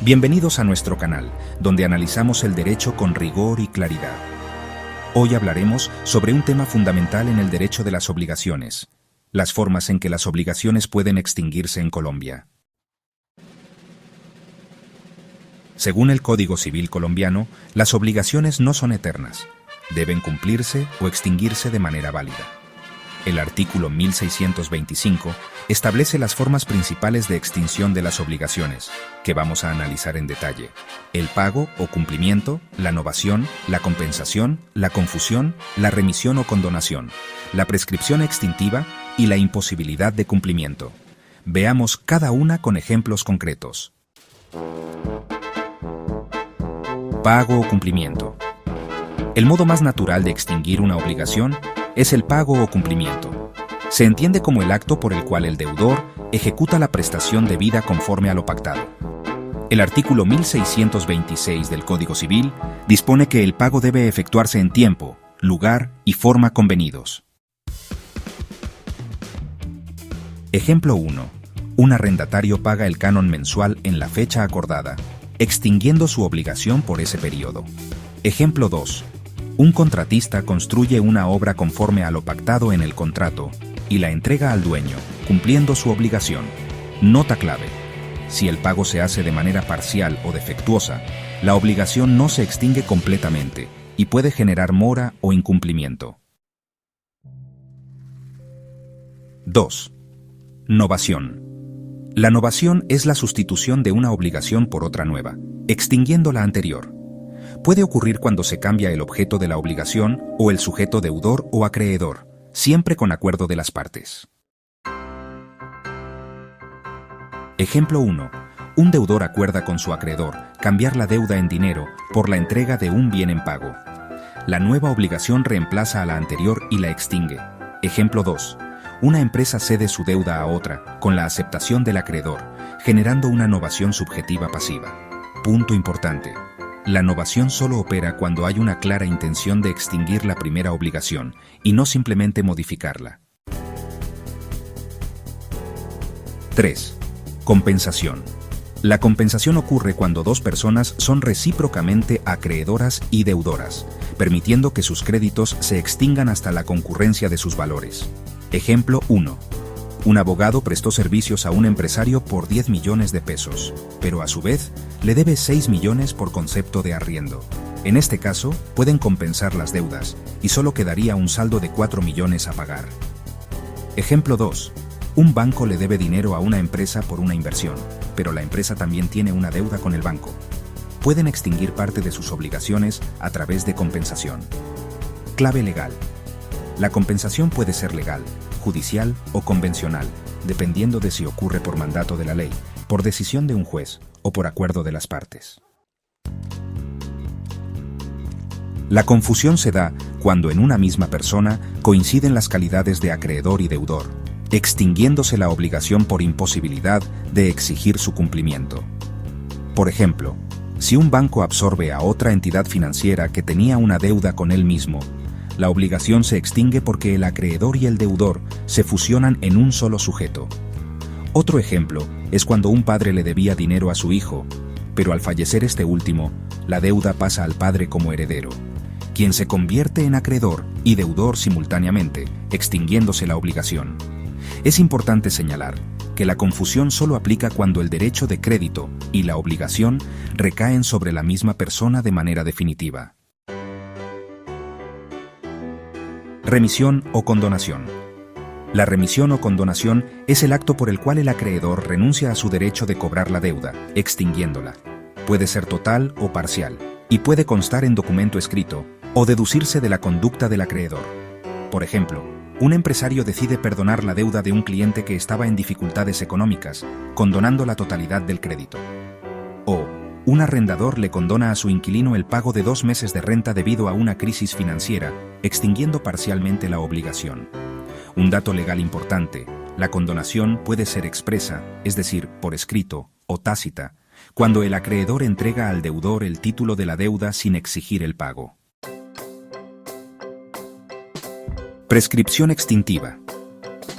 Bienvenidos a nuestro canal, donde analizamos el derecho con rigor y claridad. Hoy hablaremos sobre un tema fundamental en el derecho de las obligaciones, las formas en que las obligaciones pueden extinguirse en Colombia. Según el Código Civil colombiano, las obligaciones no son eternas, deben cumplirse o extinguirse de manera válida. El artículo 1625 establece las formas principales de extinción de las obligaciones, que vamos a analizar en detalle: el pago o cumplimiento, la novación, la compensación, la confusión, la remisión o condonación, la prescripción extintiva y la imposibilidad de cumplimiento. Veamos cada una con ejemplos concretos. Pago o cumplimiento. El modo más natural de extinguir una obligación es el pago o cumplimiento. Se entiende como el acto por el cual el deudor ejecuta la prestación debida conforme a lo pactado. El artículo 1626 del Código Civil dispone que el pago debe efectuarse en tiempo, lugar y forma convenidos. Ejemplo 1. Un arrendatario paga el canon mensual en la fecha acordada, extinguiendo su obligación por ese periodo. Ejemplo 2. Un contratista construye una obra conforme a lo pactado en el contrato y la entrega al dueño, cumpliendo su obligación. Nota clave: si el pago se hace de manera parcial o defectuosa, la obligación no se extingue completamente y puede generar mora o incumplimiento. 2. Novación. La novación es la sustitución de una obligación por otra nueva, extinguiendo la anterior. Puede ocurrir cuando se cambia el objeto de la obligación o el sujeto deudor o acreedor, siempre con acuerdo de las partes. Ejemplo 1. Un deudor acuerda con su acreedor cambiar la deuda en dinero por la entrega de un bien en pago. La nueva obligación reemplaza a la anterior y la extingue. Ejemplo 2. Una empresa cede su deuda a otra con la aceptación del acreedor, generando una novación subjetiva pasiva. Punto importante: la novación solo opera cuando hay una clara intención de extinguir la primera obligación y no simplemente modificarla. 3. Compensación. La compensación ocurre cuando dos personas son recíprocamente acreedoras y deudoras, permitiendo que sus créditos se extingan hasta la concurrencia de sus valores. Ejemplo 1. Un abogado prestó servicios a un empresario por 10 millones de pesos, pero a su vez le debe 6 millones por concepto de arriendo. En este caso, pueden compensar las deudas y solo quedaría un saldo de 4 millones a pagar. Ejemplo 2. Un banco le debe dinero a una empresa por una inversión, pero la empresa también tiene una deuda con el banco. Pueden extinguir parte de sus obligaciones a través de compensación. Clave legal. La compensación puede ser legal, judicial o convencional, dependiendo de si ocurre por mandato de la ley, por decisión de un juez o por acuerdo de las partes. La confusión se da cuando en una misma persona coinciden las calidades de acreedor y deudor, extinguiéndose la obligación por imposibilidad de exigir su cumplimiento. Por ejemplo, si un banco absorbe a otra entidad financiera que tenía una deuda con él mismo, la obligación se extingue porque el acreedor y el deudor se fusionan en un solo sujeto. Otro ejemplo es cuando un padre le debía dinero a su hijo, pero al fallecer este último, la deuda pasa al padre como heredero, quien se convierte en acreedor y deudor simultáneamente, extinguiéndose la obligación. Es importante señalar que la confusión solo aplica cuando el derecho de crédito y la obligación recaen sobre la misma persona de manera definitiva. Remisión o condonación. La remisión o condonación es el acto por el cual el acreedor renuncia a su derecho de cobrar la deuda, extinguiéndola. Puede ser total o parcial, y puede constar en documento escrito o deducirse de la conducta del acreedor. Por ejemplo, un empresario decide perdonar la deuda de un cliente que estaba en dificultades económicas, condonando la totalidad del crédito. O un arrendador le condona a su inquilino el pago de 2 meses de renta debido a una crisis financiera, extinguiendo parcialmente la obligación. Un dato legal importante: la condonación puede ser expresa, es decir, por escrito, o tácita, cuando el acreedor entrega al deudor el título de la deuda sin exigir el pago. Prescripción extintiva.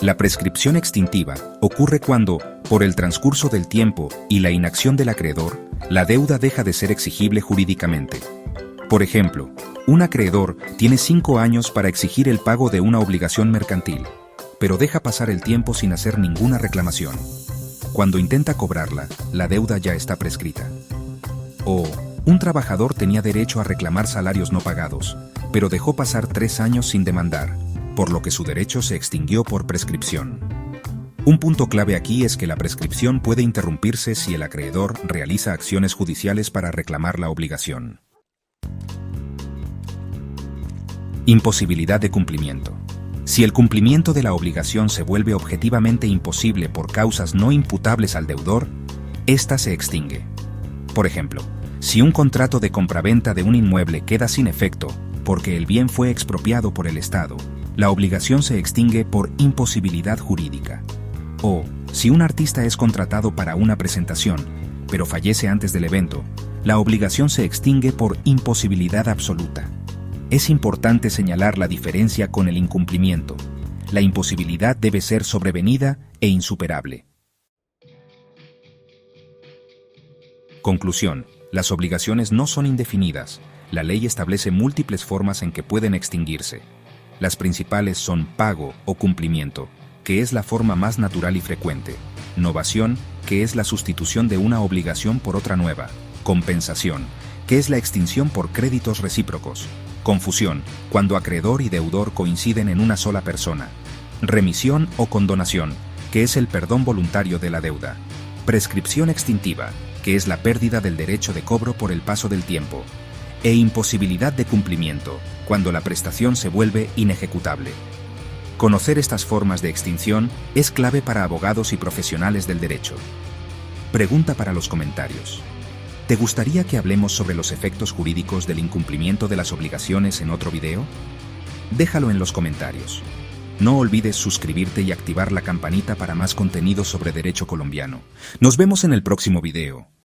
La prescripción extintiva ocurre cuando, por el transcurso del tiempo y la inacción del acreedor, la deuda deja de ser exigible jurídicamente. Por ejemplo, un acreedor tiene 5 años para exigir el pago de una obligación mercantil, pero deja pasar el tiempo sin hacer ninguna reclamación. Cuando intenta cobrarla, la deuda ya está prescrita. O, un trabajador tenía derecho a reclamar salarios no pagados, pero dejó pasar 3 años sin demandar, por lo que su derecho se extinguió por prescripción. Un punto clave aquí es que la prescripción puede interrumpirse si el acreedor realiza acciones judiciales para reclamar la obligación. Imposibilidad de cumplimiento. Si el cumplimiento de la obligación se vuelve objetivamente imposible por causas no imputables al deudor, ésta se extingue. Por ejemplo, si un contrato de compraventa de un inmueble queda sin efecto porque el bien fue expropiado por el Estado, la obligación se extingue por imposibilidad jurídica. O, si un artista es contratado para una presentación, pero fallece antes del evento, la obligación se extingue por imposibilidad absoluta. Es importante señalar la diferencia con el incumplimiento. La imposibilidad debe ser sobrevenida e insuperable. Conclusión: las obligaciones no son indefinidas. La ley establece múltiples formas en que pueden extinguirse. Las principales son pago o cumplimiento, que es la forma más natural y frecuente; novación, que es la sustitución de una obligación por otra nueva; compensación, que es la extinción por créditos recíprocos; confusión, cuando acreedor y deudor coinciden en una sola persona; remisión o condonación, que es el perdón voluntario de la deuda; prescripción extintiva, que es la pérdida del derecho de cobro por el paso del tiempo; e imposibilidad de cumplimiento, cuando la prestación se vuelve inejecutable. Conocer estas formas de extinción es clave para abogados y profesionales del derecho. Pregunta para los comentarios. ¿Te gustaría que hablemos sobre los efectos jurídicos del incumplimiento de las obligaciones en otro video? Déjalo en los comentarios. No olvides suscribirte y activar la campanita para más contenido sobre derecho colombiano. Nos vemos en el próximo video.